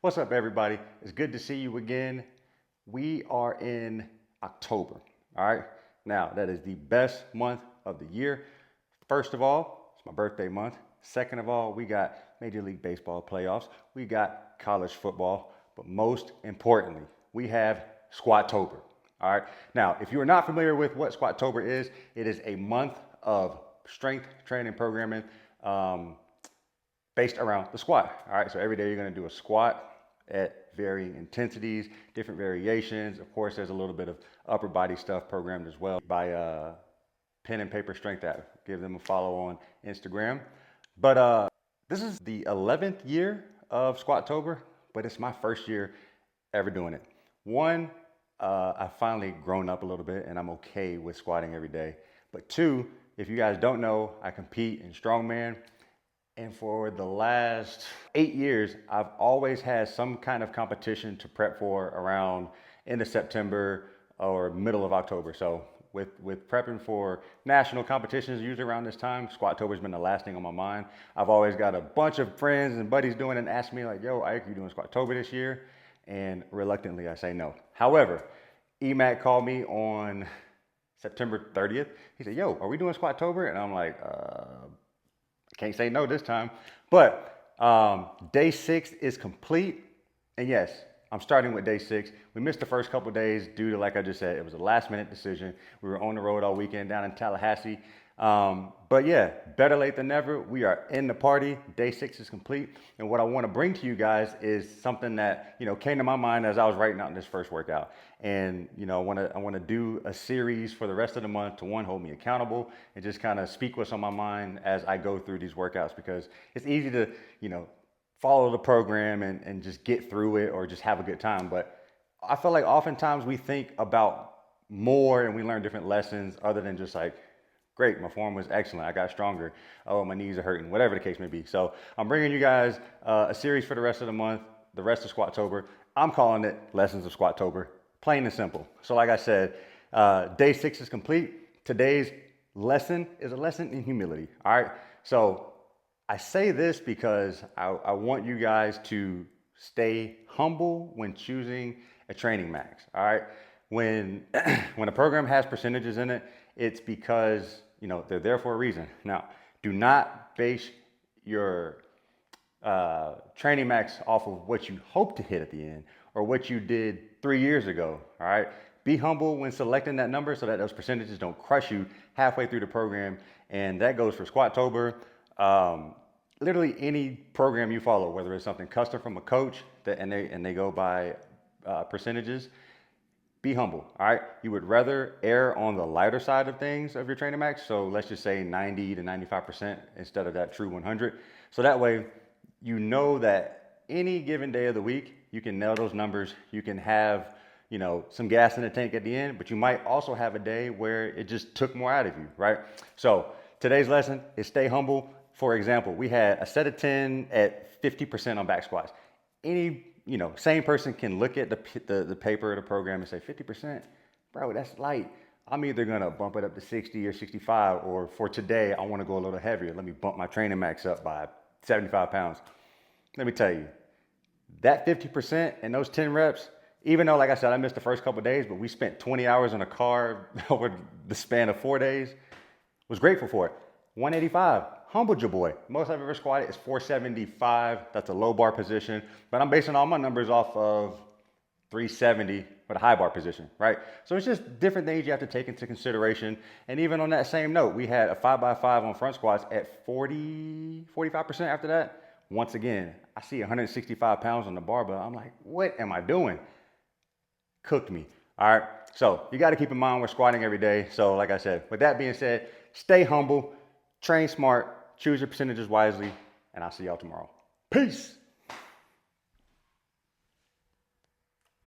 What's up, everybody? It's good to see you again. We are in October, all right? Now, that is the best month of the year. First of all, it's my birthday month. Second of all, we got Major League Baseball playoffs. We got college football. But most importantly, we have Squatober, all right? Now, if you are not familiar with what Squatober is, it is a month of strength training programming based around the squat, all right? So every day you're gonna do a squat at varying intensities, different variations. Of course, there's a little bit of upper body stuff programmed as well by Pen and Paper Strength app. Give them a follow on Instagram. But this is the 11th year of Squatober, but it's my first year ever doing it. One, I've finally grown up a little bit and I'm okay with squatting every day. But two, if you guys don't know, I compete in strongman. And for the last 8 years, I've always had some kind of competition to prep for around end of September or middle of October. So with prepping for national competitions, usually around this time, Squatober's been the last thing on my mind. I've always got a bunch of friends and buddies doing it and ask me like, yo, Ike, you doing Squatober this year? And reluctantly, I say no. However, EMAC called me on September 30th. He said, yo, are we doing Squatober? And I'm like, can't say no this time. But day 6 is complete. And yes, I'm starting with day 6. We missed the first couple of days due to, like I just said, it was a last minute decision. We were on the road all weekend down in Tallahassee. But yeah, better late than never. We are in the party. Day 6 is complete. And what I want to bring to you guys is something that, came to my mind as I was writing out this first workout. And, I want to do a series for the rest of the month to, one, hold me accountable and just kind of speak what's on my mind as I go through these workouts, because it's easy to, follow the program and just get through it or just have a good time. But I feel like oftentimes we think about more and we learn different lessons other than just like, great, my form was excellent, I got stronger, oh, my knees are hurting, whatever the case may be. So I'm bringing you guys a series for the rest of the month, the rest of Squatober. I'm calling it Lessons of Squatober, plain and simple. So like I said, day 6 is complete. Today's lesson is a lesson in humility, all right? So I say this because I want you guys to stay humble when choosing a training max, all right? When a program has percentages in it, it's because, they're there for a reason. Now, do not base your training max off of what you hope to hit at the end or what you did 3 years ago, all right? Be humble when selecting that number so that those percentages don't crush you halfway through the program. And that goes for Squatober. Literally any program you follow, whether it's something custom from a coach and they go by percentages, be humble, all right? You would rather err on the lighter side of things of your training max. So let's just say 90 to 95% instead of that true 100. So that way, you know that any given day of the week, you can nail those numbers. You can have, some gas in the tank at the end, but you might also have a day where it just took more out of you, right? So today's lesson is stay humble. For example, we had a set of 10 at 50% on back squats. Any same person can look at the paper or the program and say 50%, bro, that's light. I'm either gonna bump it up to 60 or 65, or for today, I wanna go a little heavier. Let me bump my training max up by 75 pounds. Let me tell you, that 50% and those 10 reps, even though, like I said, I missed the first couple of days, but we spent 20 hours in a car over the span of 4 days, was grateful for it. 185, humbled your boy. Most I've ever squatted is 475. That's a low bar position, but I'm basing all my numbers off of 370 with a high bar position, right? So it's just different things you have to take into consideration. And even on that same note, we had a 5x5 on front squats at 45% after that. Once again, I see 165 pounds on the barbell. I'm like, what am I doing? Cooked me, all right? So you gotta keep in mind we're squatting every day. So like I said, with that being said, stay humble, train smart, choose your percentages wisely, and I'll see y'all tomorrow. Peace.